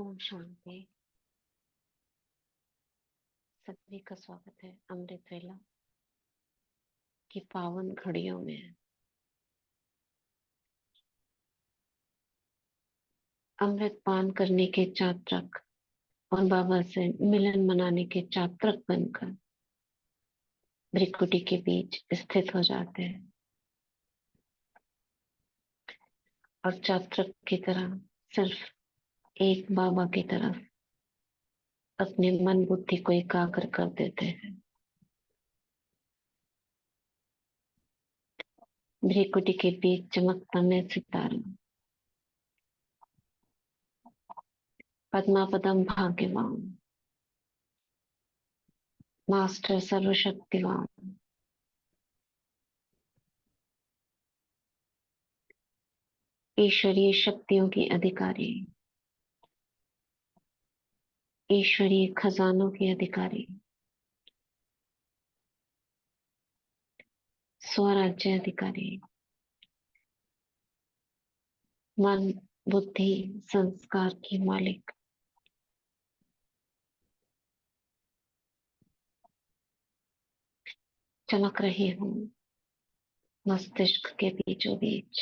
ओम शांति। सभी का स्वागत है अमृत वेला की पावन घड़ियों में। अमृत पान करने के चात्रक और बाबा से मिलन मनाने के चात्रक बनकर भ्रिकुटी के बीच स्थित हो जाते हैं और चात्रक की तरह सिर्फ एक बाबा की तरफ अपने मन बुद्धि को एकाग्र कर देते हैं। भ्रिकुटी के बीच चमकता में सितारा पद्मा पदम भाग्यवान मास्टर सर्वशक्तिवान ईश्वरीय शक्तियों की अधिकारी ईश्वरीय खजानों के अधिकारी स्वराज्य अधिकारी मन बुद्धि संस्कार की मालिक चमक रही हूँ मस्तिष्क के बीचों बीच।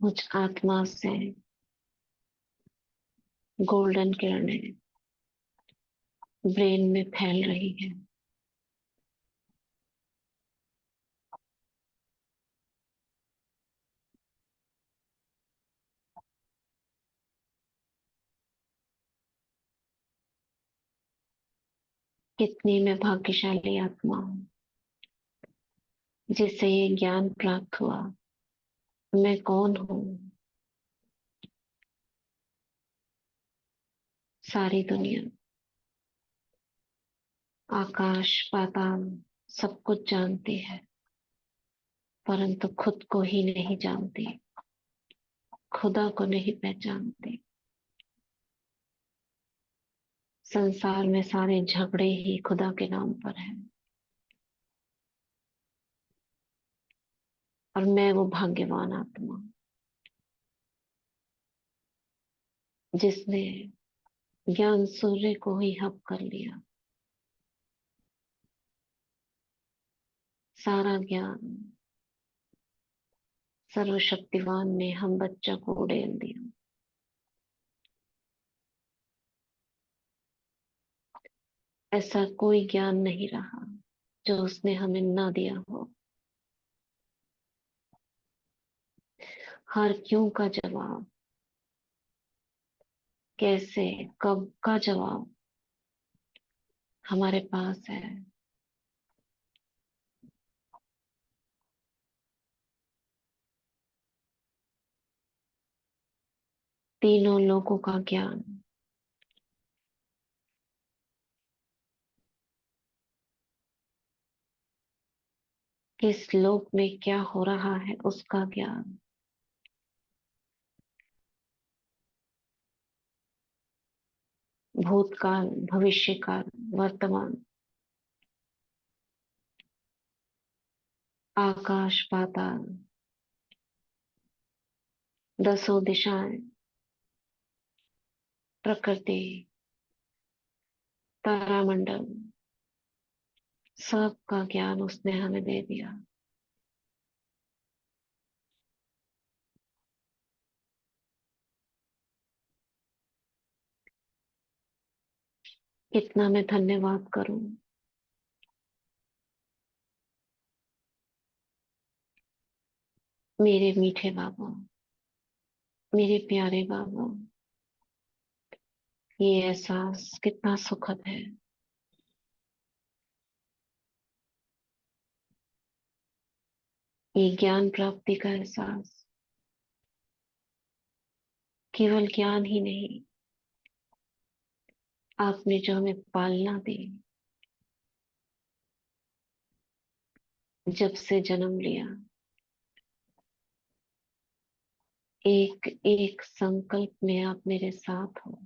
मुझ आत्मा से गोल्डन किरणें ब्रेन में फैल रही है। कितनी मैं भाग्यशाली आत्मा हूँ जिसे ये ज्ञान प्राप्त हुआ। मैं कौन हूँ? सारी दुनिया आकाश पाताल सब कुछ जानती है परंतु खुद को ही नहीं जानती, खुदा को नहीं पहचानती। संसार में सारे झगड़े ही खुदा के नाम पर हैं और मैं वो भाग्यवान आत्मा जिसने ज्ञान सूर्य को ही हब कर लिया। सारा ज्ञान सर्वशक्तिवान ने हम बच्चा को उड़ेल दिया। ऐसा कोई ज्ञान नहीं रहा जो उसने हमें ना दिया हो। हर क्यों का जवाब, कैसे, कब का जवाब हमारे पास है। तीनों लोगों का ज्ञान, किस लोक में क्या हो रहा है उसका ज्ञान, भूतकाल भविष्यकाल वर्तमान, आकाश पाताल, दसों दिशाएं, प्रकृति, तारामंडल, सब का ज्ञान उसने हमें दे दिया। कितना मैं धन्यवाद करूं मेरे मीठे बाबा, मेरे प्यारे बाबा। ये एहसास कितना सुखद है। ये ज्ञान प्राप्ति का एहसास केवल ज्ञान ही नहीं, आपने जो हमें पालना दी, जब से जन्म लिया, एक एक संकल्प में आप मेरे साथ हो।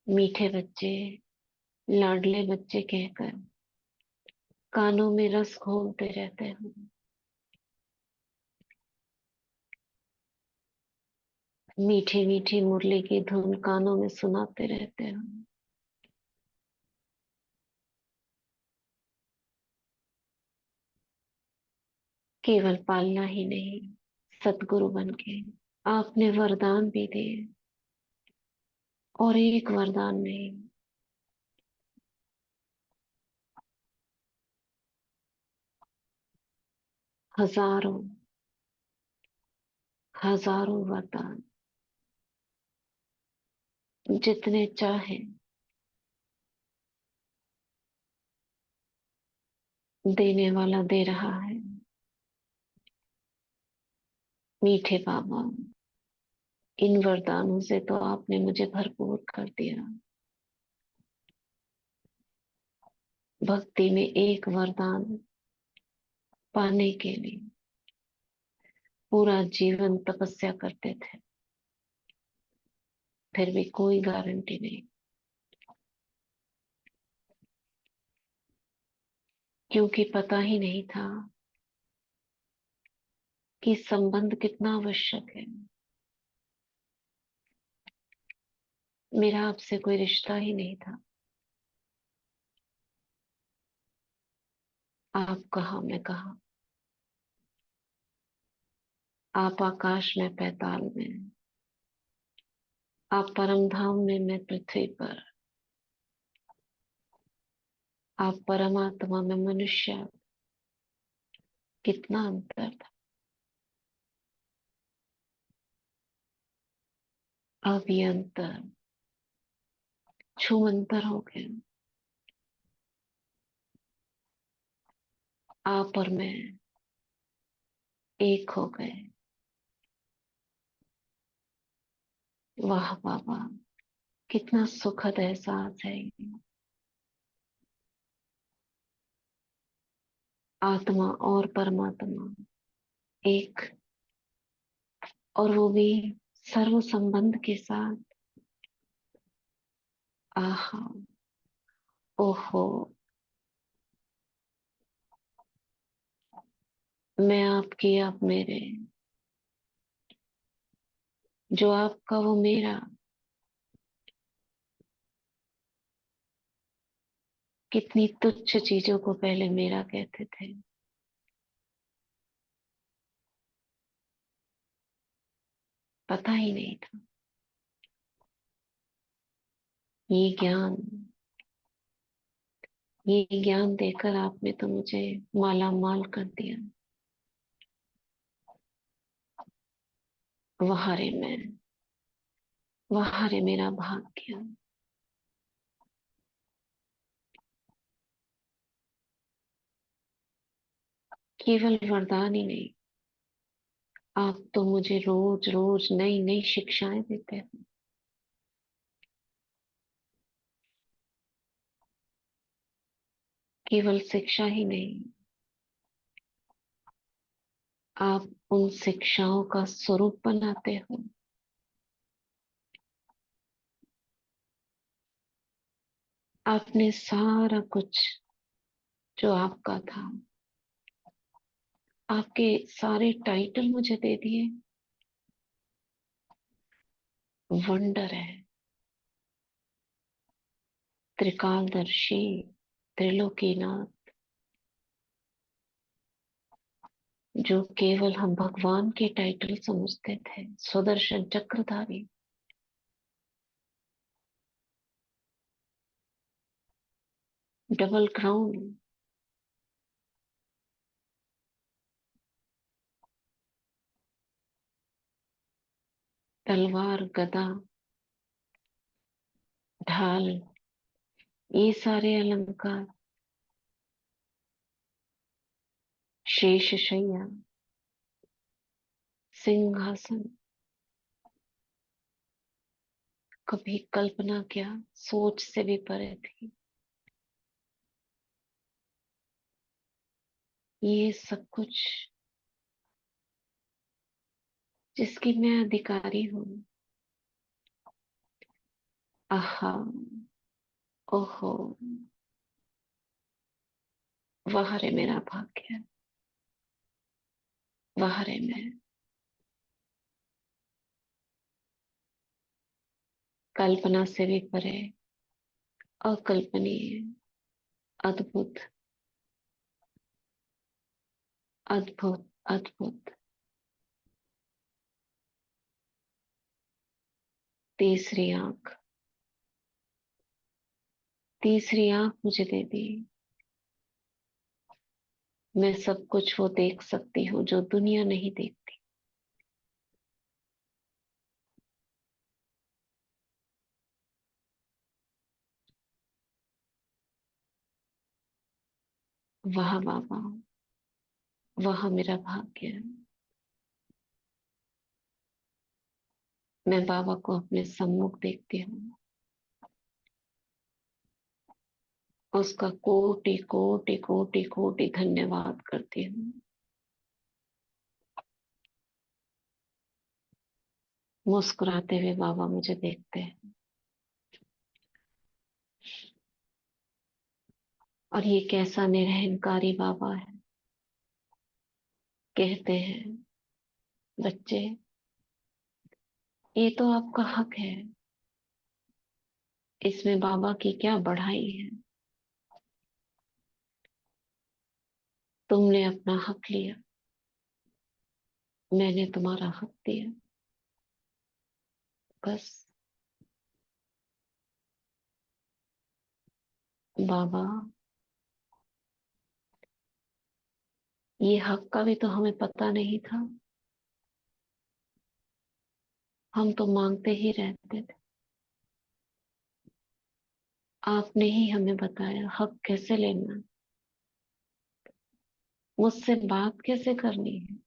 मीठे बच्चे, लाडले बच्चे कहकर कानों में रस घोलते रहते हो। मीठी मीठी मुरली की धुन कानों में सुनाते रहते हो। केवल पालना ही नहीं, सतगुरु बन के आपने वरदान भी दिए। और एक वरदान नहीं, हजारों हजारों वरदान, जितने चाहे देने वाला दे रहा है। मीठे बाबा, इन वरदानों से तो आपने मुझे भरपूर कर दिया। भक्ति में एक वरदान पाने के लिए पूरा जीवन तपस्या करते थे, फिर भी कोई गारंटी नहीं, क्योंकि पता ही नहीं था कि संबंध कितना आवश्यक है। मेरा आपसे कोई रिश्ता ही नहीं था। आप कहाँ, मैं कहाँ। आप आकाश में, पैताल में। आप परम धाम में, मैं पृथ्वी पर। आप परमात्मा में, मनुष्य। कितना अंतर था। अब ये अंतर छूमंतर हो गया। आप और मैं एक हो गए। वाह बाबा, कितना सुखद एहसास है ये। आत्मा और परमात्मा एक, और वो भी सर्व संबंध के साथ। आहा, ओहो, मैं आपकी, आप मेरे। जो आपका वो मेरा। कितनी तुच्छ चीजों को पहले मेरा कहते थे। पता ही नहीं था। ये ज्ञान, ये ज्ञान देकर आपने तो मुझे माला माल कर दिया। वाह रे मैं, वाह रे मेरा भाग्य। केवल वरदान ही नहीं, आप तो मुझे रोज रोज नई नई शिक्षाएं देते हो। केवल शिक्षा ही नहीं, आप उन शिक्षाओं का स्वरूप बनाते हो। आपने सारा कुछ जो आपका था, आपके सारे टाइटल मुझे दे दिए। वंडर है। त्रिकालदर्शी, त्रिलोकीनाथ, जो केवल हम भगवान के टाइटल समझते थे। सुदर्शन चक्रधारी, डबल क्राउन, तलवार, गदा, ढाल, ये सारे अलंकार, शेष शैया, सिंहासन, कभी कल्पना क्या, सोच से भी परे थी। ये सब कुछ जिसकी मैं अधिकारी हूँ, आहा। ओहो। वाह रे मेरा भाग्य। वाह रे मैं। कल्पना से भी परे। अकल्पनीय। अद्भुत। अद्भुत। अद्भुत। तीसरी आंख। तीसरी आंख मुझे दे दी। मैं सब कुछ वो देख सकती हूँ जो दुनिया नहीं देखती। वाह बाबा। वह मेरा भाग्य है। मैं बाबा को अपने सम्मुख देखती हूँ। उसका कोटि कोटि कोटि कोटि धन्यवाद करती हूँ। मुस्कुराते हुए बाबा मुझे देखते हैं। और ये कैसा निरहंकारी बाबा है। कहते हैं, बच्चे, ये तो आपका हक है। इसमें बाबा की क्या बढ़ाई है। तुमने अपना हक लिया, मैंने तुम्हारा हक दिया। बस। बाबा, ये हक का भी तो हमें पता नहीं था। हम तो मांगते ही रहते थे। आपने ही हमें बताया हक कैसे लेना, मुझसे बात कैसे करनी है,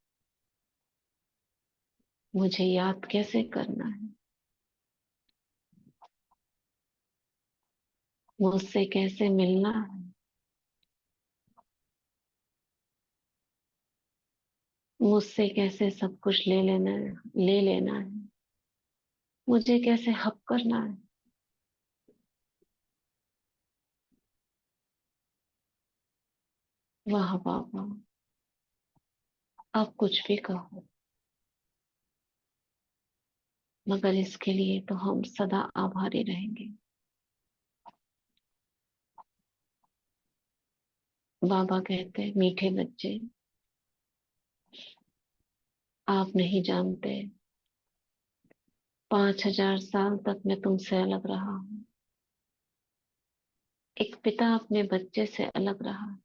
मुझे याद कैसे करना है, मुझसे कैसे मिलना है, मुझसे कैसे सब कुछ ले लेना है, ले लेना है, मुझे कैसे हक करना है। वाह बाबा, आप कुछ भी कहो, मगर इसके लिए तो हम सदा आभारी रहेंगे। बाबा कहते, मीठे बच्चे, आप नहीं जानते, 5,000 साल तक मैं तुमसे अलग रहा हूँ। एक पिता अपने बच्चे से अलग रहा।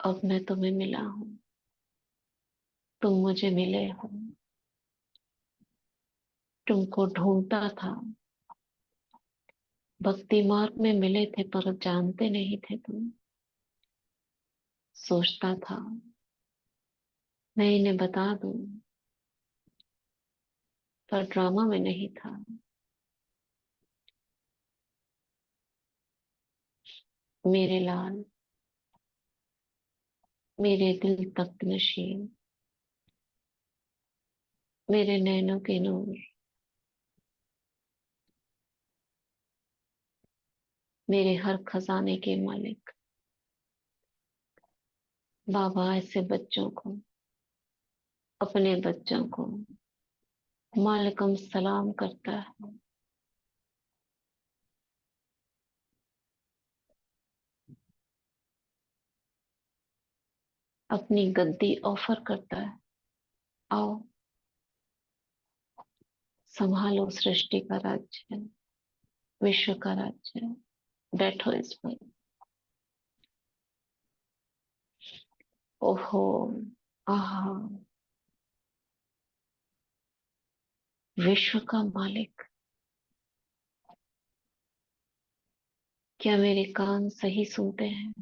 अब मैं तुम्हें मिला हूँ, तुम मुझे मिले हो। तुमको ढूंढता था, भक्ति मार्ग में मिले थे पर जानते नहीं थे तुम। सोचता था मैं इन्हें बता दूं, पर ड्रामा में नहीं था। मेरे लाल, मेरे दिल तख्त नशीन, मेरे नैनों के नूर, मेरे हर खजाने के मालिक। बाबा ऐसे बच्चों को, अपने बच्चों को मालकम सलाम करता है। अपनी गद्दी ऑफर करता है। आओ, संभालो सृष्टि का राज्य, विश्व का राज्य। बैठो इस पर। ओहो। आहा। विश्व का मालिक। क्या मेरे कान सही सुनते हैं।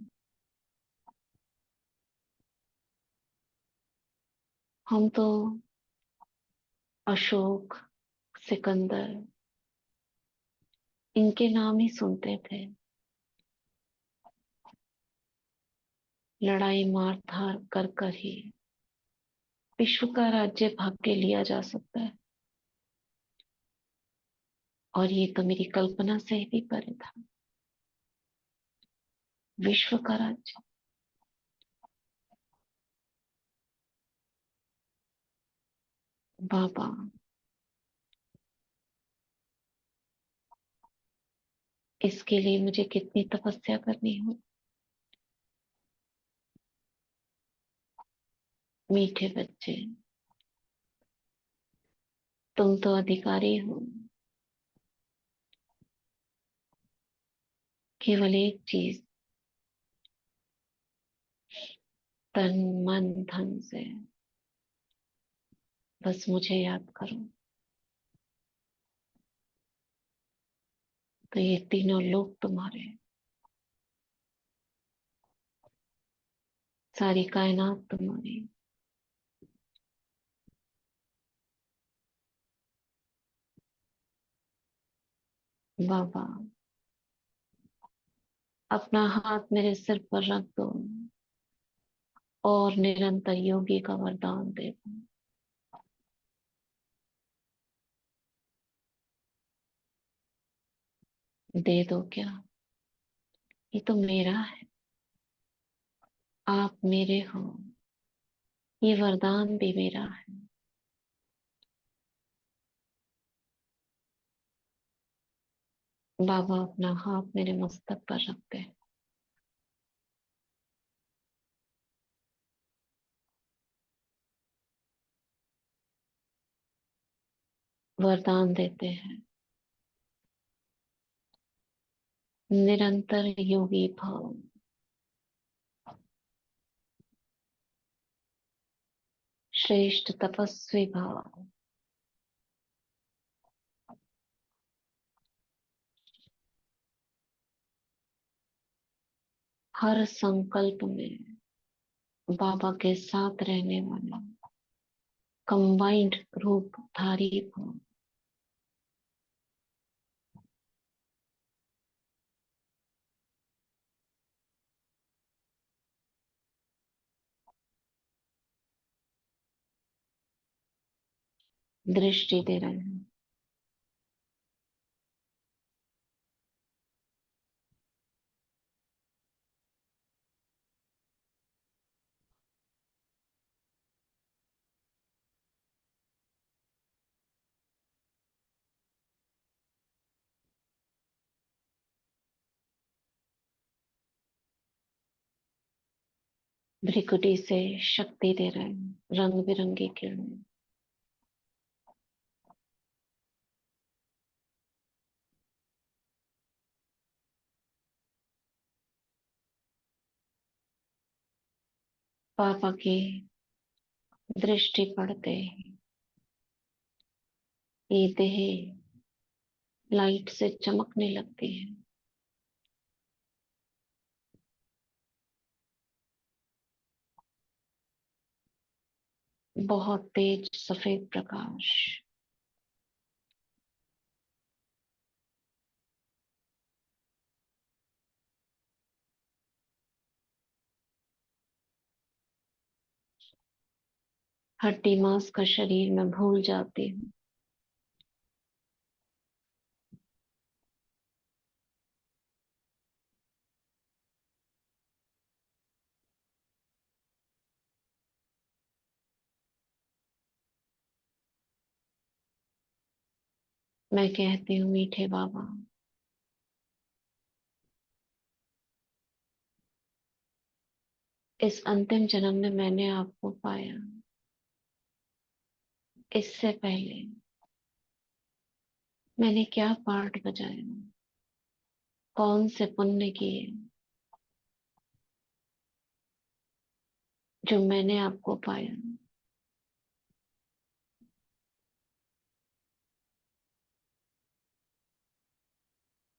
हम तो अशोक, सिकंदर, इनके नाम ही सुनते थे। लड़ाई मार धार कर कर ही विश्व का राज्य भाग्य लिया जा सकता है, और ये तो मेरी कल्पना से भी परे था। विश्व का राज्य, बाबा, इसके लिए मुझे कितनी तपस्या करनी हो। मीठे बच्चे, तुम तो अधिकारी हो। केवल एक चीज, तन मन धन से बस मुझे याद करो, तो ये तीनों लोग तुम्हारे हैं। सारी कायनात तुम्हारी। बाबा, अपना हाथ मेरे सिर पर रख दो और निरंतर योगी का वरदान दे दो। दे दो क्या, ये तो मेरा है। आप मेरे हो, ये वरदान भी मेरा है। बाबा, अपना हाथ मेरे मस्तक पर रखते हैं। वरदान देते हैं, निरंतर योगी भाव, श्रेष्ठ तपस्वी भाव, हर संकल्प में बाबा के साथ रहने वाला कंबाइंड रूप धारी भाव। दृष्टि दे रहे हैं। भ्रिकुटी से शक्ति दे रहे हैं, रंग बिरंगी किरणें। पापा की दृष्टि पड़ते ही ये देह लाइट से चमकने लगती है। बहुत तेज सफेद प्रकाश। हड्डी मांस का शरीर मैं भूल जाती हूँ। मैं कहती हूँ, मीठे बाबा, इस अंतिम जन्म में मैंने आपको पाया। इससे पहले मैंने क्या पार्ट बजाया, कौन से पुण्य किए जो मैंने आपको पाया।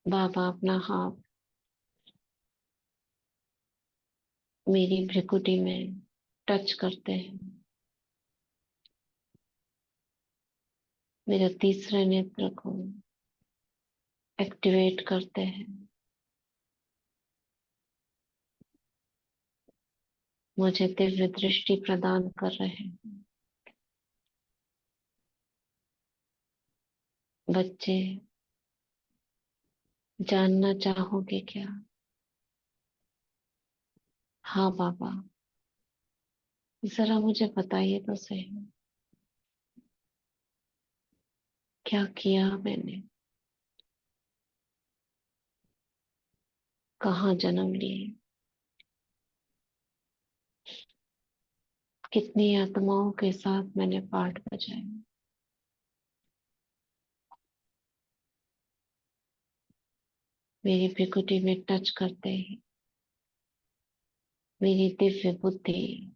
बाबा अपना हाथ मेरी भ्रिकुटी में टच करते हैं, मेरे तीसरे नेत्र को एक्टिवेट करते हैं, मुझे दिव्य दृष्टि प्रदान कर रहे हैं। बच्चे, जानना चाहोगे क्या? हाँ बाबा, जरा मुझे बताइए तो सही, क्या किया मैंने, कहाँ जन्म लिए, कितनी आत्माओं के साथ मैंने पाठ बजाए। मेरी भृकुटी में टच करते ही मेरी दिव्य बुद्धि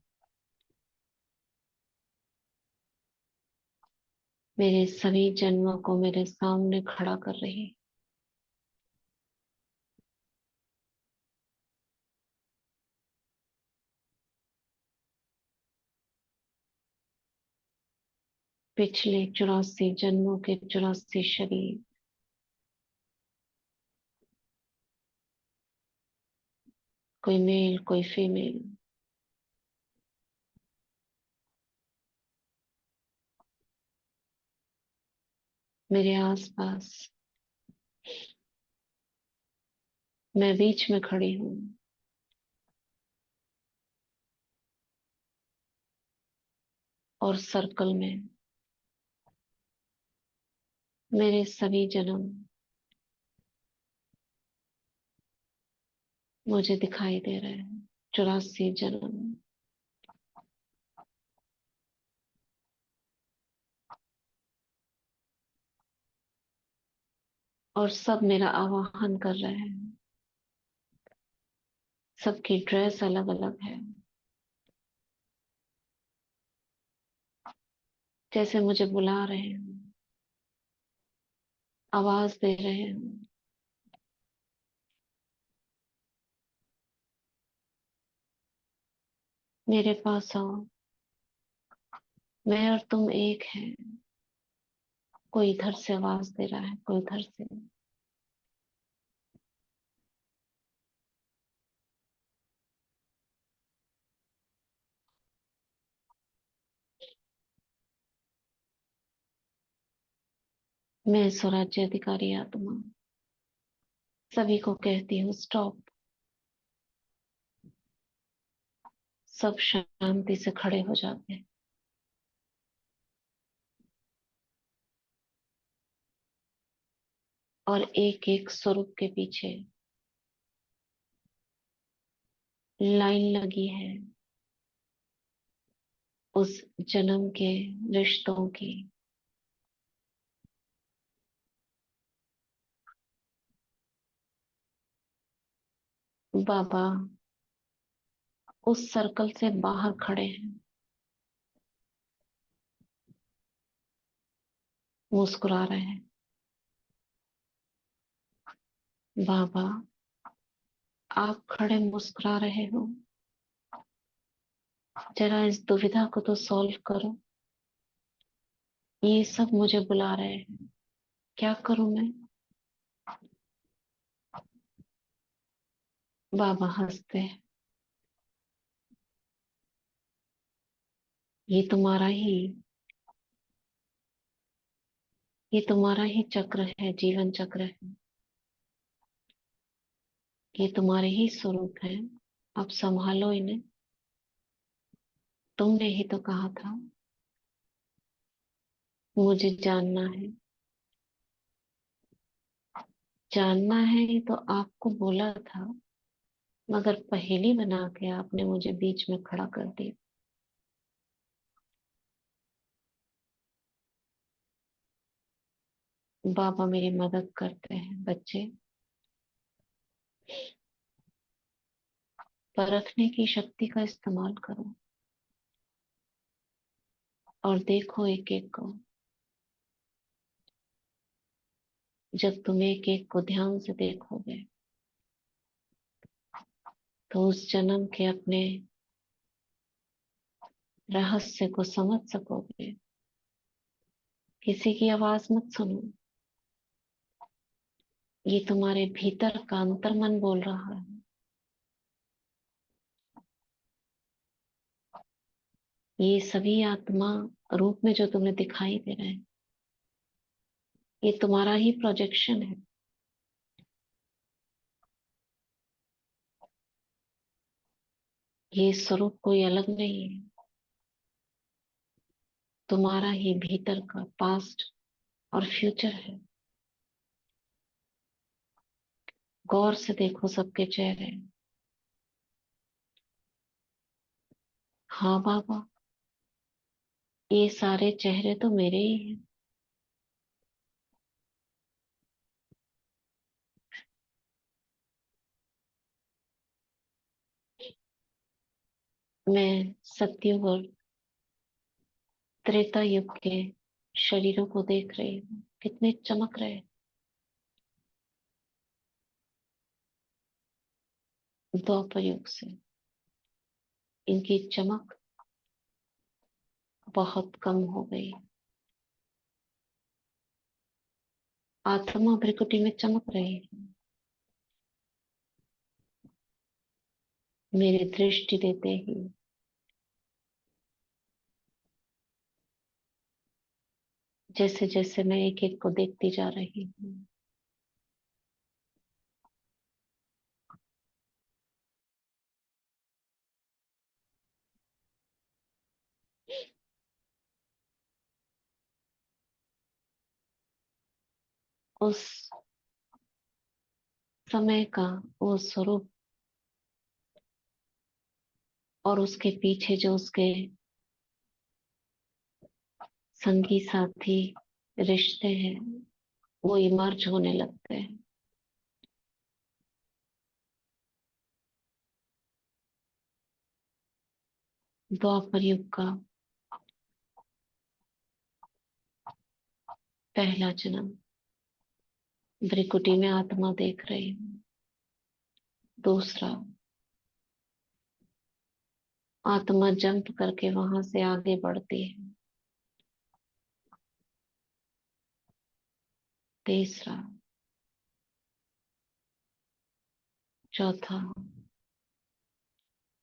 मेरे सभी जन्मों को मेरे सामने खड़ा कर रही। पिछले 84 जन्मों के 84 शरीर, कोई मेल कोई फीमेल, मेरे आसपास, मैं बीच में खड़ी हूँ और सर्कल में मेरे सभी जन्म मुझे दिखाई दे रहे हैं। 84 जन्म, और सब मेरा आवाहन कर रहे हैं। सबकी ड्रेस अलग अलग है, जैसे मुझे बुला रहे हैं, आवाज दे रहे हैं, मेरे पास आओ, मैं और तुम एक हैं। कोई इधर से आवाज दे रहा है, कोई इधर से। मैं स्वराज्य अधिकारी आत्मा सभी को कहती हूँ स्टॉप। सब शांति से खड़े हो जाते हैं और एक एक स्वरूप के पीछे लाइन लगी है उस जन्म के रिश्तों की। बाबा उस सर्कल से बाहर खड़े हैं, मुस्कुरा रहे हैं। बाबा आप खड़े मुस्कुरा रहे हो, जरा इस दुविधा को तो सॉल्व करो। ये सब मुझे बुला रहे हैं, क्या करूं मैं? बाबा हंसते हैं, ये तुम्हारा ही ये तुम्हारा ही चक्र है, जीवन चक्र है। ये तुम्हारे ही स्वरूप है, अब संभालो इन्हें। तुमने ही तो कहा था मुझे जानना है। जानना है तो आपको बोला था, मगर पहेली बना के आपने मुझे बीच में खड़ा कर दिया। बाबा मेरी मदद करते हैं। बच्चे, परखने की शक्ति का इस्तेमाल करो और देखो एक एक को। जब तुम एक एक को ध्यान से देखोगे तो उस जन्म के अपने रहस्य को समझ सकोगे। किसी की आवाज मत सुनो, ये तुम्हारे भीतर का अंतर्मन बोल रहा है। ये सभी आत्मा रूप में जो तुम्हें दिखाई दे रहे हैं, ये तुम्हारा ही प्रोजेक्शन है। ये स्वरूप कोई अलग नहीं है, तुम्हारा ही भीतर का पास्ट और फ्यूचर है। गौर से देखो सबके चेहरे। हाँ बाबा, ये सारे चेहरे तो मेरे ही हैं। मैं सतयुग और त्रेता युग के शरीरों को देख रही हूँ, कितने चमक रहे। द्वापर युग से इनकी चमक बहुत कम हो गई। आत्मा भृकुटी में चमक रही है। मेरी दृष्टि देते ही जैसे जैसे मैं एक एक को देखती जा रही हूँ, उस समय का वो स्वरूप और उसके पीछे जो उसके संगी साथी रिश्ते हैं, वो इमर्ज होने लगते हैं। द्वापर युग का पहला जन्म, भृकुटी में आत्मा देख रही हूँ। दूसरा, आत्मा जंप करके वहां से आगे बढ़ती है। तीसरा, चौथा,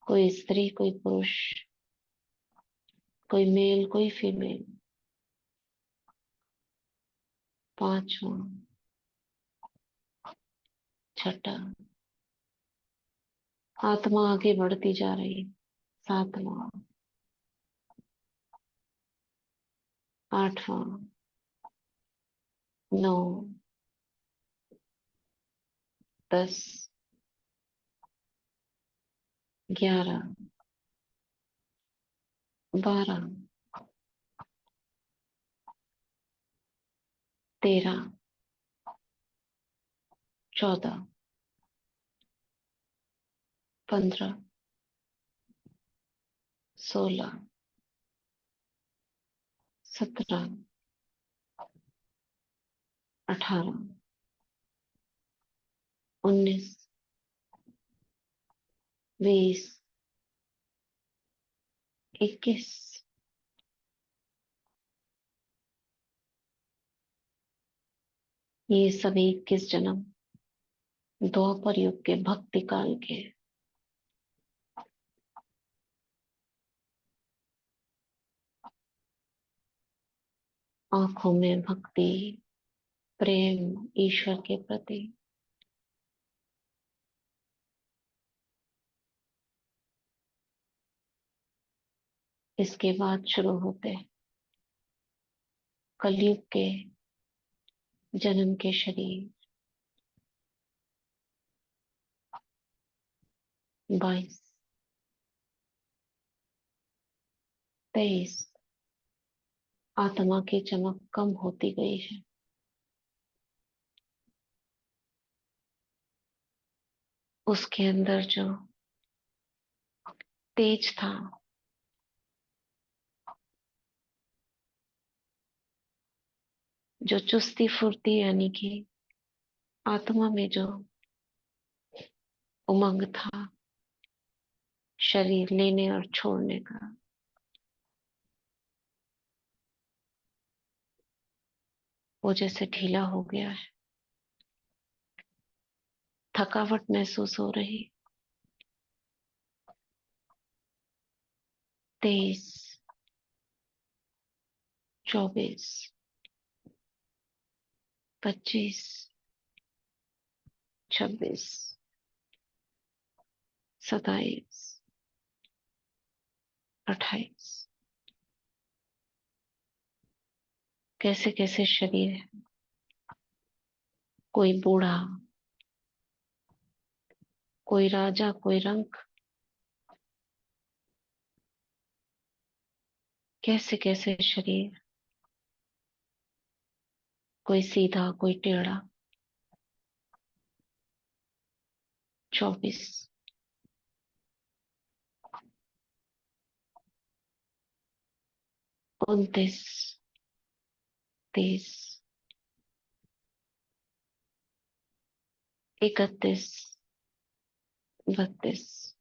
कोई स्त्री कोई पुरुष, कोई मेल कोई फीमेल। पांचवा, छठा, आत्मा आगे बढ़ती जा रही। सातवां, आठवां, नौ, 10, 11, 12, 13, 14, 15, 16, 17, 18, 19, 20, 21। ये सभी 21 जन्म द्वापर युग के भक्ति काल के। आंखों में भक्ति, प्रेम ईश्वर के प्रति। इसके बाद शुरू होते हैं कलयुग के जन्म के शरीर। 22, 23, आत्मा की चमक कम होती गई है। उसके अंदर जो तेज था, जो चुस्ती फुर्ती, यानी कि आत्मा में जो उमंग था शरीर लेने और छोड़ने का, वो जैसे ढीला हो गया है। थकावट महसूस हो रही। 23, 24, 25, 26, 27, 28। कैसे कैसे शरीर है, कोई बूढ़ा, कोई राजा, कोई रंक, कैसे कैसे शरीर, कोई सीधा, कोई टेढ़ा। 24, 29, 30, 31, 32।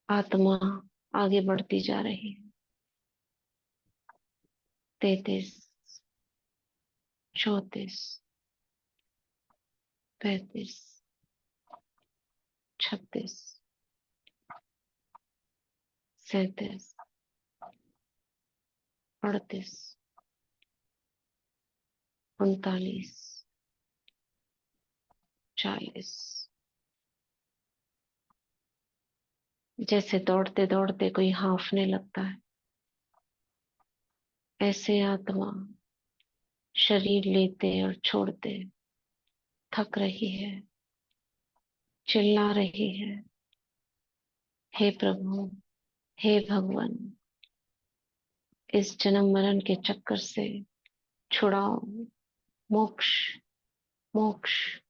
आत्मा आगे बढ़ती जा रही है। 33, 34, 35, 36, 37, 38, 39, 40। जैसे दौड़ते दौड़ते कोई हांफने लगता है, ऐसे आत्मा शरीर लेते और छोड़ते थक रही है, चिल्ला रही है, हे प्रभु, हे भगवान, इस जन्म मरण के चक्कर से छुड़ाओ, मोक्ष, मोक्ष।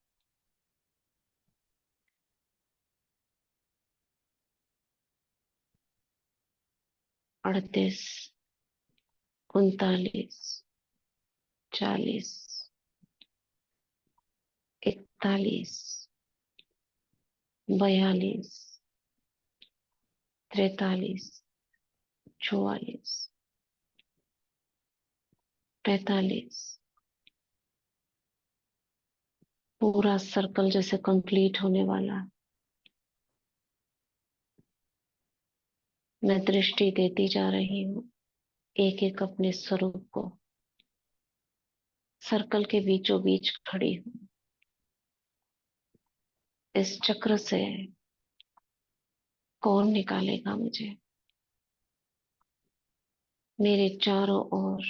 38, 39, 40, 41, 42, 43, 44, 45। पूरा सर्कल जैसे कंप्लीट होने वाला है। मैं दृष्टि देती जा रही हूँ एक एक अपने स्वरूप को। सर्कल के बीचों बीच खड़ी हूँ। इस चक्र से कौन निकालेगा मुझे? मेरे चारों ओर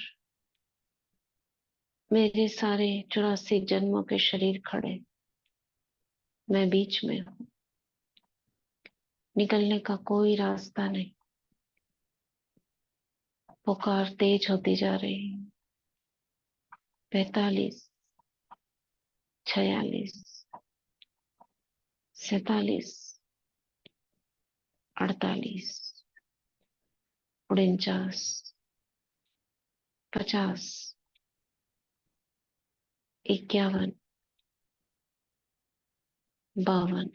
मेरे सारे 84 जन्मों के शरीर खड़े, मैं बीच में हूँ। निकलने का कोई रास्ता नहीं। पुकार तेज होती जा रही है। 45, 46, 47, 48, 49, 50, 51, 52,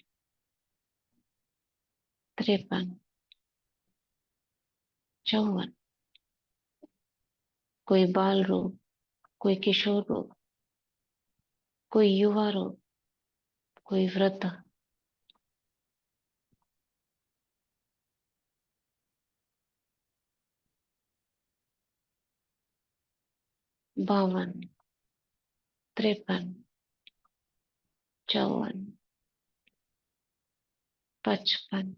53, 54। कोई बाल रोग, कोई किशोर रोग, कोई युवा रोग, कोई वृद्ध। 52, 53, 54, 55,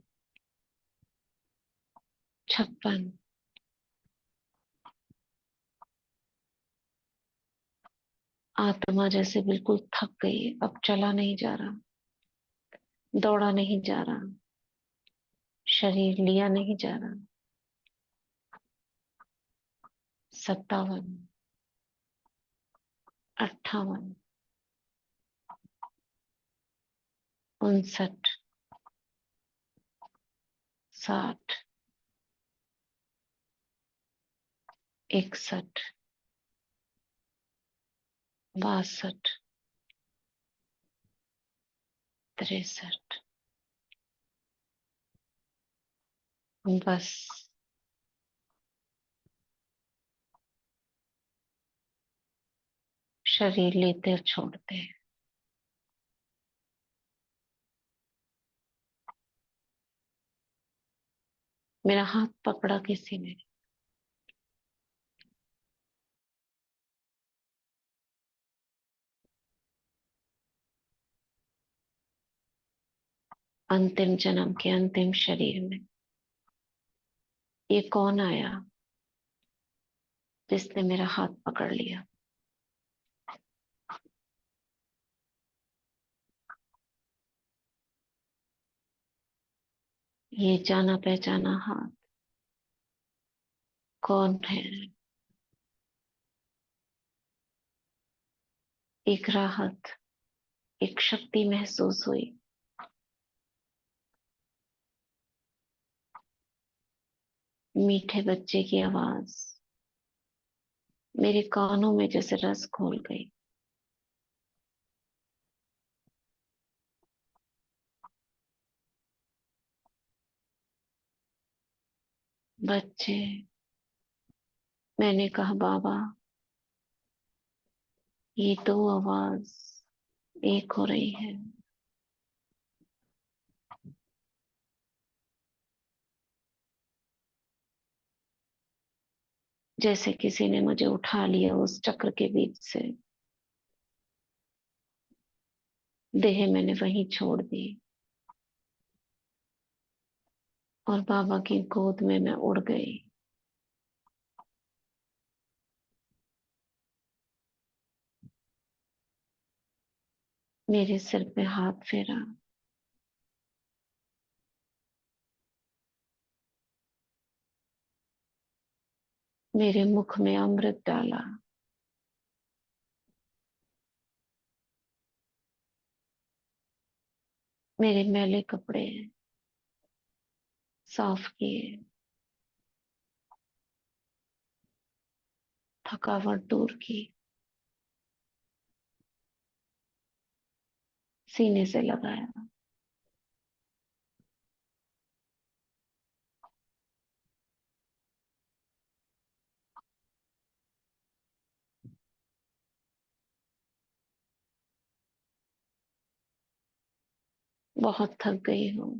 56। आत्मा जैसे बिल्कुल थक गई है, अब चला नहीं जा रहा, दौड़ा नहीं जा रहा, शरीर लिया नहीं जा रहा। 57, 58, 59, 60, 61, 62, 63। बस शरीर लेते और छोड़ते हैं। मेरा हाथ पकड़ा किसी ने, अंतिम जन्म के अंतिम शरीर में ये कौन आया जिसने मेरा हाथ पकड़ लिया। ये जाना पहचाना हाथ कौन है। एक राहत, एक शक्ति महसूस हुई। मीठे बच्चे की आवाज मेरे कानों में जैसे रस घोल गई। बच्चे, मैंने कहा बाबा, ये दो आवाज एक हो रही है। जैसे किसी ने मुझे उठा लिया उस चक्र के बीच से। देह मैंने वहीं छोड़ दी और बाबा की गोद में मैं उड़ गई। मेरे सिर पे हाथ फेरा, मेरे मुख में अमृत डाला। मेरे मैले कपड़े साफ किए, थकावट दूर की, सीने से लगाया। बहुत थक गई हूँ।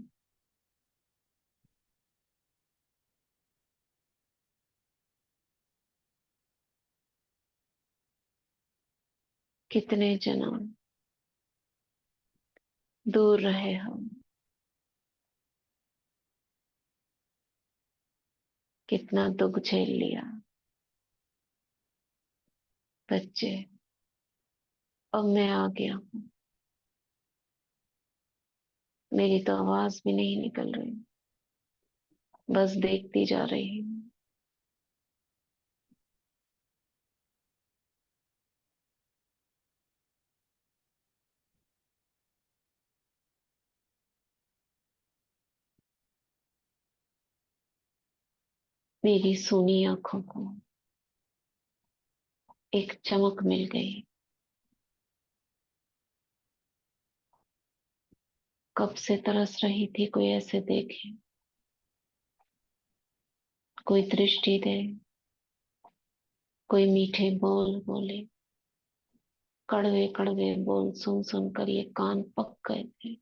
कितने जन्म दूर रहे हम, कितना दुख झेल लिया। बच्चे, अब मैं आ गया हूँ। मेरी तो आवाज भी नहीं निकल रही, बस देखती जा रही हूँ। मेरी सूनी आंखों को एक चमक मिल गई। कब से तरस रही थी कोई ऐसे देखे, कोई दृष्टि दे, कोई मीठे बोल बोले। कड़वे कड़वे बोल सुन सुन कर ये कान पक गए थे।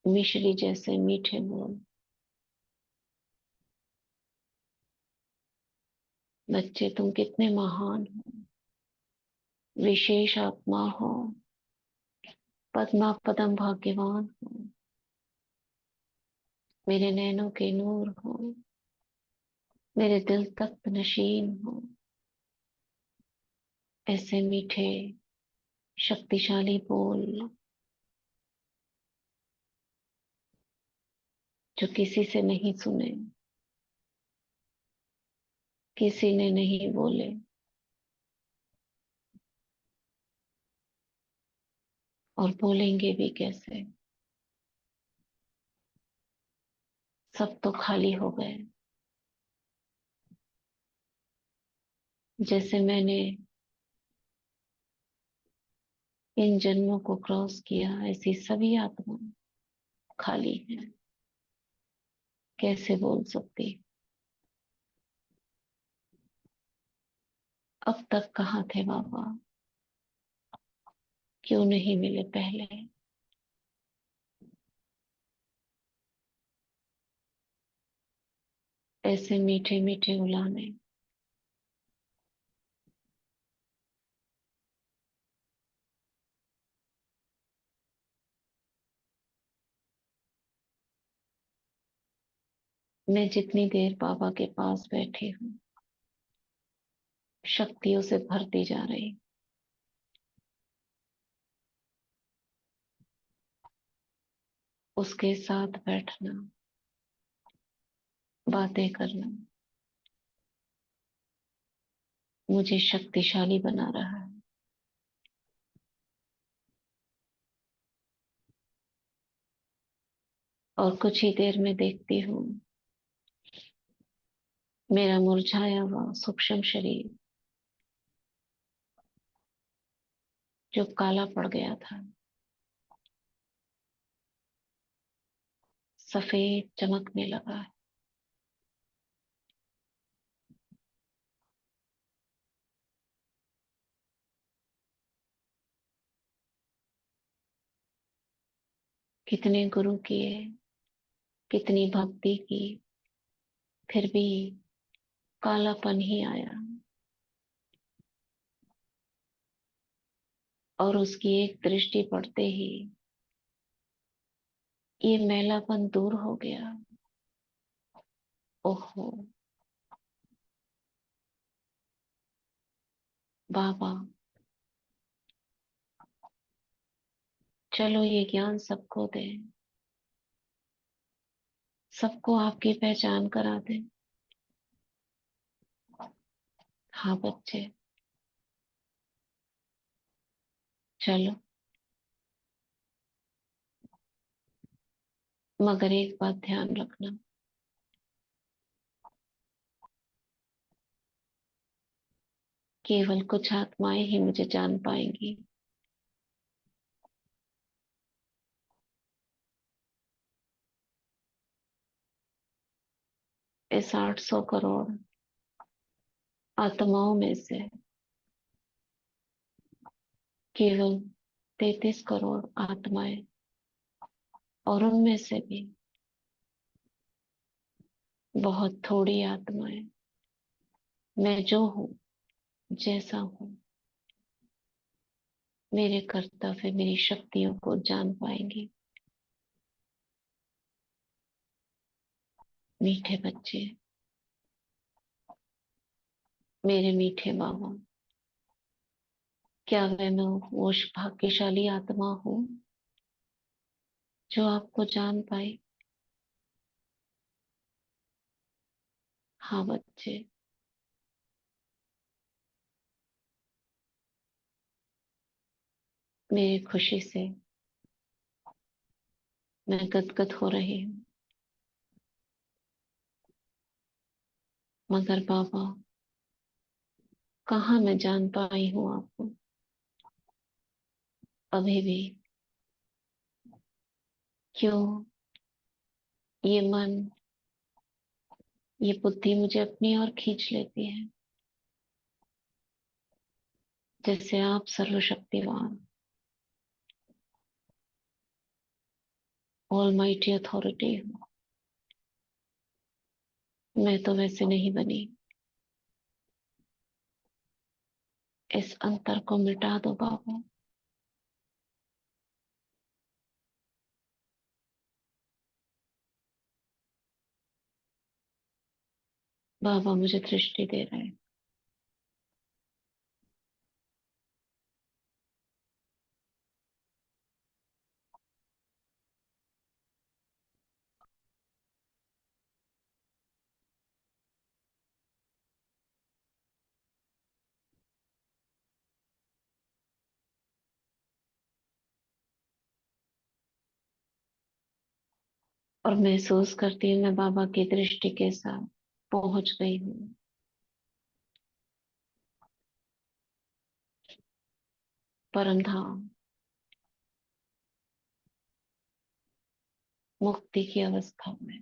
मिश्री जैसे मीठे बोल। बच्चे, तुम कितने महान हो, विशेष आत्मा हो, पद्मा पदम भाग्यवान हो, मेरे नैनों के नूर हो, मेरे दिल तक नशीन हो। ऐसे मीठे शक्तिशाली बोल जो किसी से नहीं सुने, किसी ने नहीं बोले, और बोलेंगे भी कैसे। सब तो खाली हो गए। जैसे मैंने इन जन्मों को क्रॉस किया, ऐसी सभी आत्मा खाली है। कैसे बोल सकती। अब तक कहाँ थे बाबा, क्यों नहीं मिले पहले। ऐसे मीठे मीठे उलाने, मैं जितनी देर बाबा के पास बैठी हूँ, शक्तियों से भरती जा रही। उसके साथ बैठना, बातें करना मुझे शक्तिशाली बना रहा है। और कुछ ही देर में देखती हूँ, मेरा मुरझाया हुआ सूक्ष्म शरीर जो काला पड़ गया था, सफेद चमकने लगा है। कितने गुरु किए, कितनी भक्ति की, फिर भी कालापन ही आया। और उसकी एक दृष्टि पड़ते ही ये मैलापन दूर हो गया। ओहो बाबा, चलो ये ज्ञान सबको दे, सबको आपकी पहचान करा दे। हाँ बच्चे, चलो। मगर एक बात ध्यान रखना, केवल कुछ आत्माएं ही मुझे जान पाएंगी। इस 800 करोड़ आत्माओं में से केवल 33 करोड़ आत्माएं, और उनमें से भी बहुत थोड़ी आत्माएं मैं जो हूँ, जैसा हूँ, मेरे कर्तव्य, मेरी शक्तियों को जान पाएंगी। मीठे बच्चे, मेरे मीठे बाबा, क्या मैं वो भाग्यशाली आत्मा हूँ जो आपको जान पाए? हाँ बच्चे, मेरी खुशी से मैं गदगद हो रही हूँ। मगर बाबा, कहाँ मैं जान पाई हूँ आपको? अभी भी क्यों ये मन, ये बुद्धि मुझे अपनी ओर खींच लेती है, जैसे आप सर्वशक्तिवान, ऑलमाइटी अथॉरिटी हो। मैं तो वैसे नहीं बनी। इस अंतर को मिटा दो बाबा। बाबा मुझे दृष्टि दे रहे हैं। और महसूस करती हूँ मैं बाबा की दृष्टि के साथ पहुंच गई हूँ परम धाम, मुक्ति की अवस्था में।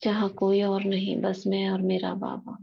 जहाँ कोई और नहीं, बस मैं और मेरा बाबा।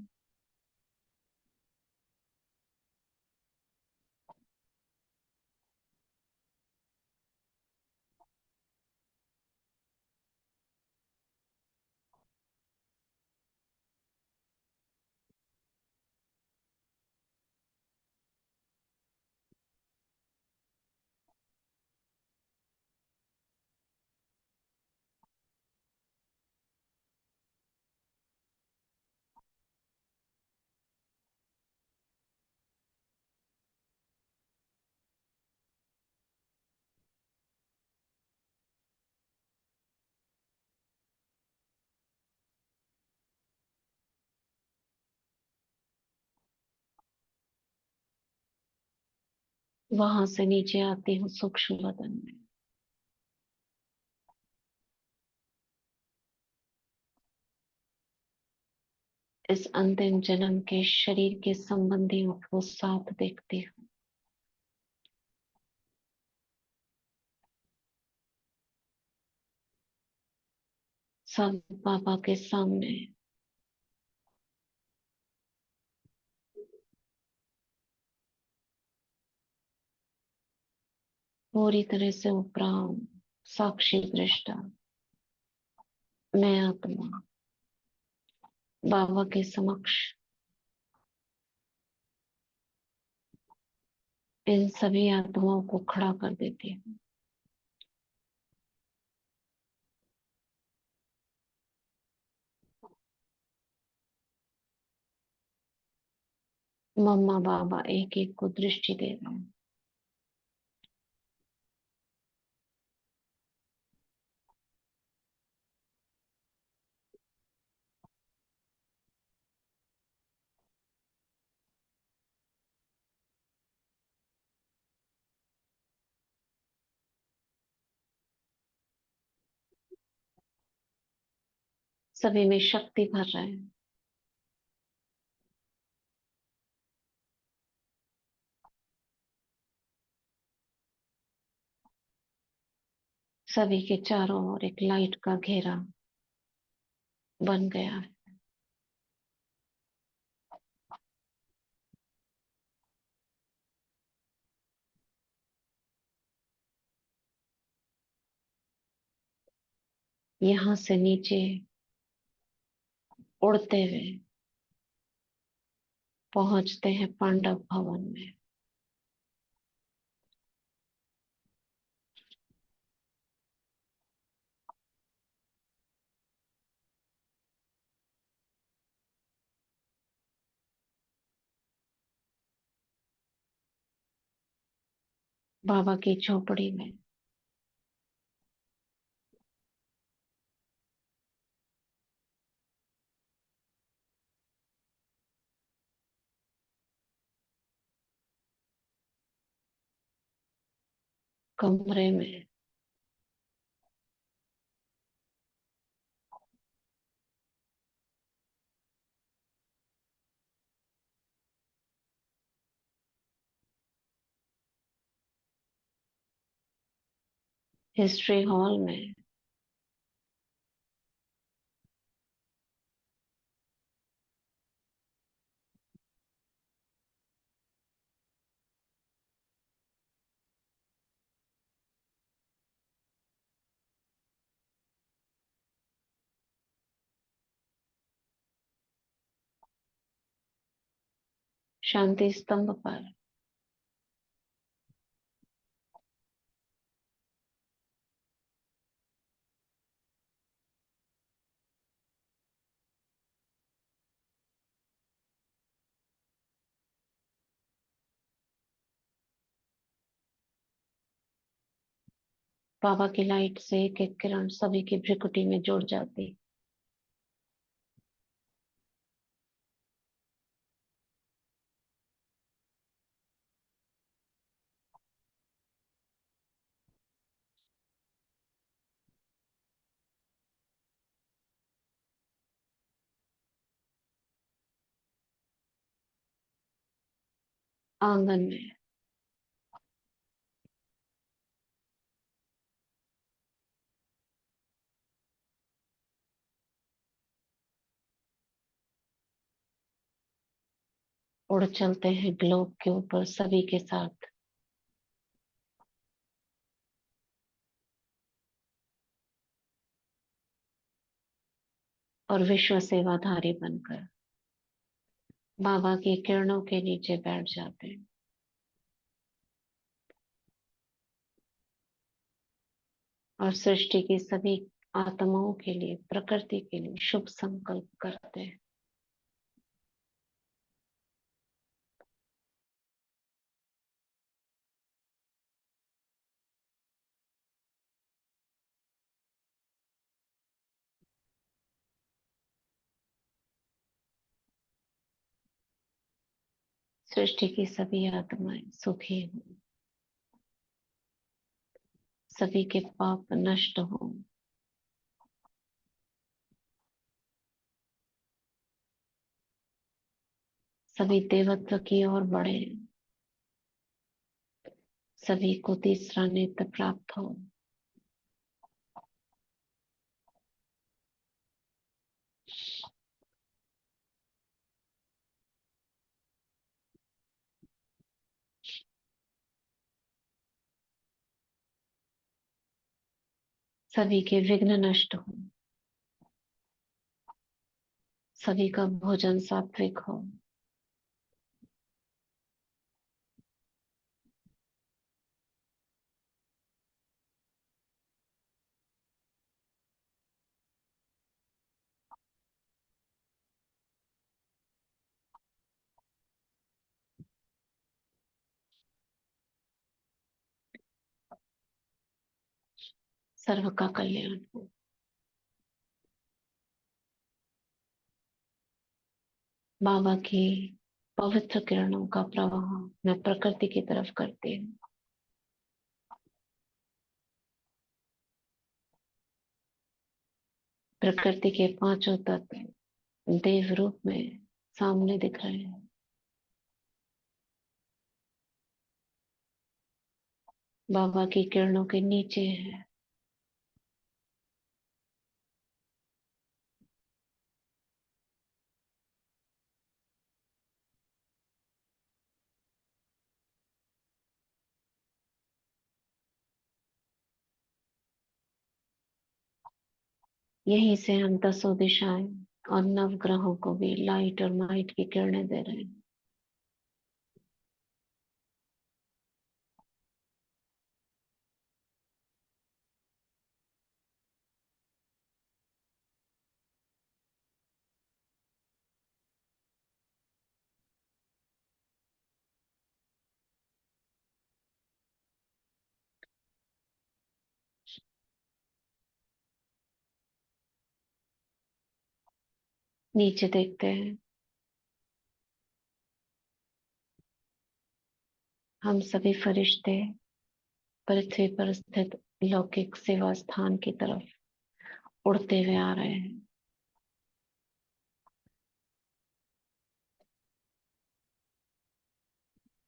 वहां से नीचे आती हूँ सूक्ष्म बदन में। इस अंतिम जन्म के शरीर के संबंधियों को साथ देखती हूँ। सब बाबा के सामने। पूरी तरह से उपराम, साक्षी दृष्टा, मैं आत्मा बाबा के समक्ष इन सभी आत्माओं को खड़ा कर देती हूँ। मम्मा बाबा एक एक को दृष्टि दे रहे हैं। सभी में शक्ति भर रहे हैं। सभी के चारों ओर एक लाइट का घेरा बन गया है। यहाँ से नीचे उड़ते हुए पहुंचते हैं पांडव भवन में। बाबा की झोपड़ी में कमरे में हिस्ट्री हॉल में शांति स्तंभ पर बाबा की लाइट से एक एक किरण सभी की भ्रिकुटी में जुड़ जाती। आंगन में उड़ चलते हैं ग्लोब के ऊपर सभी के साथ। और विश्व सेवाधारी बनकर बाबा की किरणों के नीचे बैठ जाते हैं। और सृष्टि की सभी आत्माओं के लिए, प्रकृति के लिए शुभ संकल्प करते हैं। सृष्टि की सभी आत्माएं सुखी हों। सभी के पाप नष्ट हो। सभी देवत्व की ओर बढ़े। सभी को तीसरा नेत्र प्राप्त हो। सभी के विघ्न नष्ट हो। सभी का भोजन सात्विक हो। सर्व का कल्याण हो। बाबा की पवित्र किरणों का प्रवाह मैं प्रकृति की तरफ करती हूँ। प्रकृति के पांचों तत्व देव रूप में सामने दिख रहे हैं। बाबा की किरणों के नीचे है। यहीं से हम दसों दिशाएं और नव ग्रहों को भी लाइट और माइट की किरणें दे रहे हैं। नीचे देखते हैं। हम सभी फरिश्ते पृथ्वी पर स्थित लौकिक सेवा स्थान की तरफ उड़ते हुए आ रहे हैं।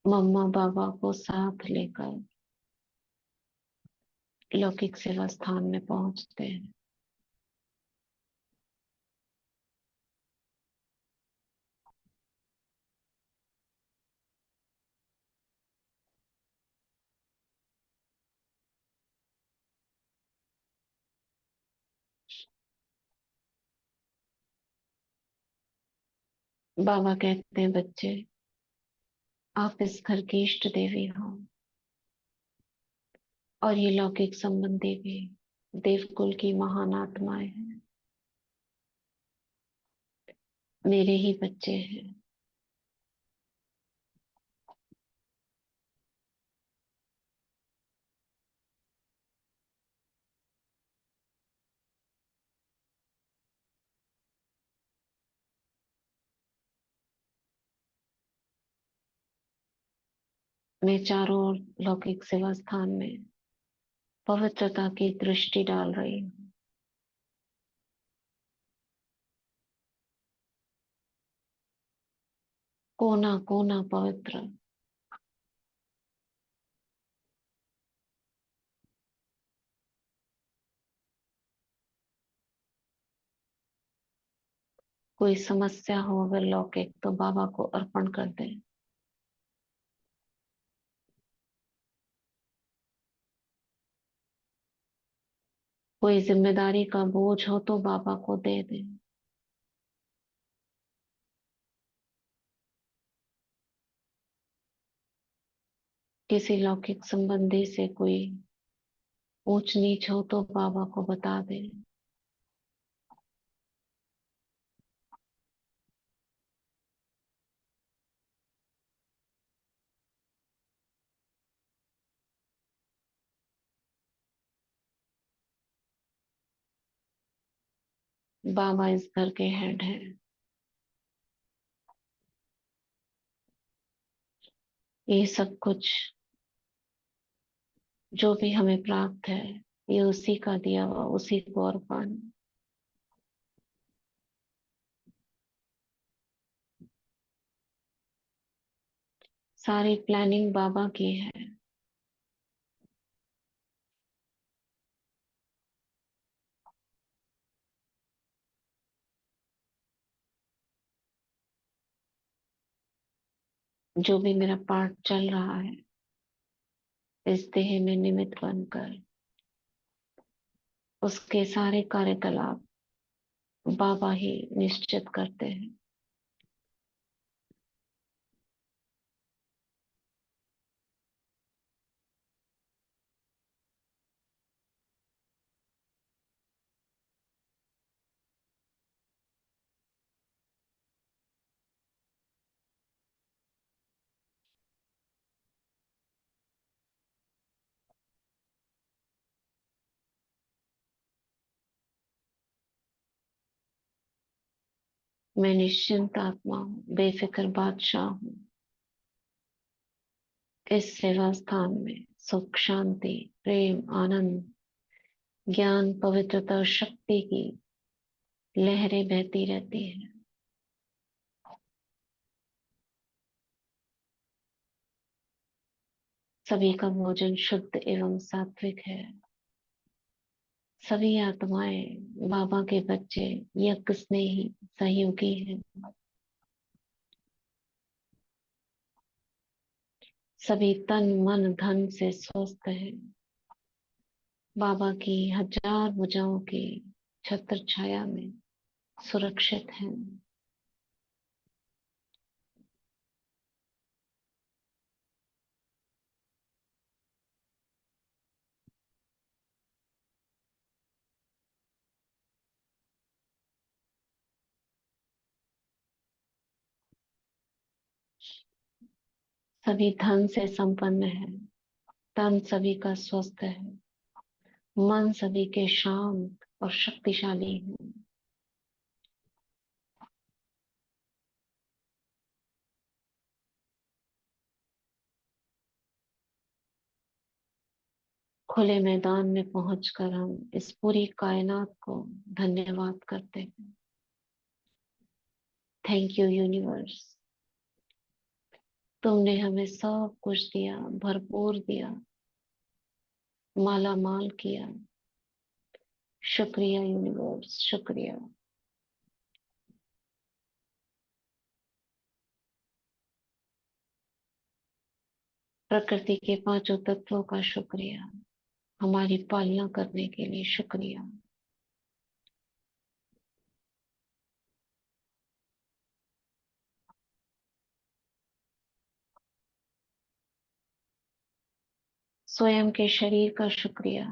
मम्मा बाबा को साथ लेकर लौकिक सेवा स्थान में पहुंचते हैं। बाबा कहते हैं, बच्चे आप इस घर की इष्ट देवी हो और ये लौकिक संबंधी भी देवकुल की महान आत्माएं हैं। मेरे ही बच्चे हैं। मैं चारों ओर लौकिक सेवा स्थान में पवित्रता की दृष्टि डाल रही हूँ। कोना कोना पवित्र। कोई समस्या हो अगर लौकिक, तो बाबा को अर्पण कर दें। कोई जिम्मेदारी का बोझ हो तो बाबा को दे दें। किसी लौकिक संबंधी से कोई ऊंच नीच हो तो बाबा को बता दें। बाबा इस घर के हेड हैं। ये सब कुछ जो भी हमें प्राप्त है ये उसी का दिया हुआ, उसी को अर्पण। सारी प्लानिंग बाबा की है। जो भी मेरा पार्ट चल रहा है इस देह में निमित्त बनकर, उसके सारे कार्यकलाप बाबा ही निश्चित करते हैं। मैं निश्चिंत आत्मा हूँ, बेफिक्र बादशाह हूँ। इस सेवा स्थान में सुख, शांति, प्रेम, आनंद, ज्ञान, पवित्रता और शक्ति की लहरें बहती रहती हैं। सभी का भोजन शुद्ध एवं सात्विक है। सभी आत्माएं बाबा के बच्चे यज्ञ स्नेही सहयोगी हैं। सभी तन मन धन से स्वस्थ हैं। बाबा की हजार भुजाओं की छत्र छाया में सुरक्षित हैं। सभी धन से संपन्न है। तन सभी का स्वस्थ है। मन सभी के शांत और शक्तिशाली है। खुले मैदान में पहुंचकर हम इस पूरी कायनात को धन्यवाद करते हैं। Thank you universe. तुमने हमें सब कुछ दिया, भरपूर दिया, माला माल किया। शुक्रिया यूनिवर्स, शुक्रिया। प्रकृति के पांचों तत्वों का शुक्रिया। हमारी पालना करने के लिए शुक्रिया। स्वयं के शरीर का शुक्रिया।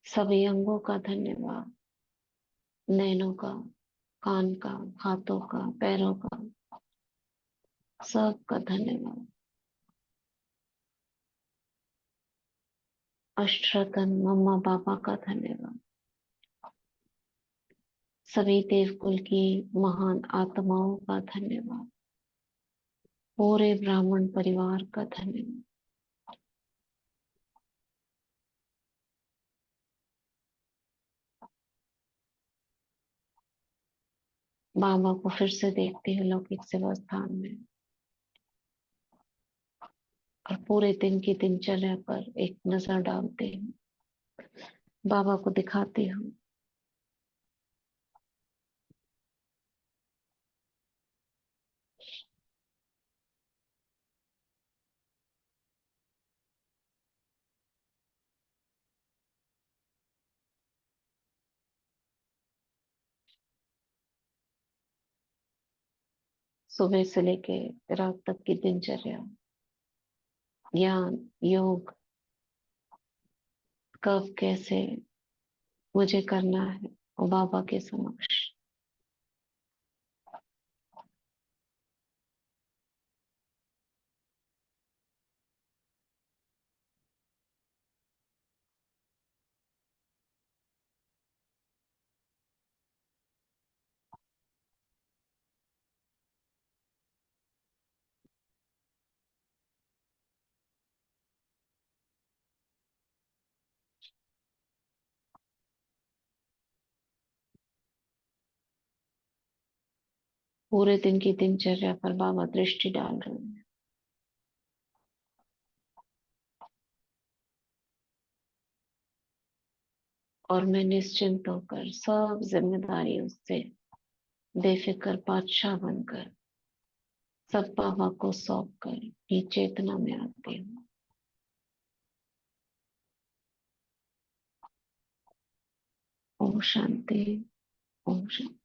सभी अंगों का धन्यवाद। नैनों का, कान का, हाथों का, पैरों का, सबका धन्यवाद। अष्टरतन मम्मा पापा का धन्यवाद। सभी देवकुल की महान आत्माओं का धन्यवाद। पूरे ब्राह्मण परिवार का धन्यवाद। बाबा को फिर से देखती हूँ लौकिक सेवा स्थान में, और पूरे दिन की दिनचर्या पर एक नजर डालती हूँ। बाबा को दिखाती हूँ। सुबह से लेके रात तक की दिनचर्या, ज्ञान, योग, कब कैसे मुझे करना है, और बाबा के समक्ष। पूरे दिन की दिनचर्या पर बाबा दृष्टि डाल रहे हैं। और मैं निश्चिंत होकर सब जिम्मेदारियों से बेफिक्र बादशाह बनकर सब बाबा को सौंप कर ये चेतना में आती हूँ। ओम शांति। ओम शांति।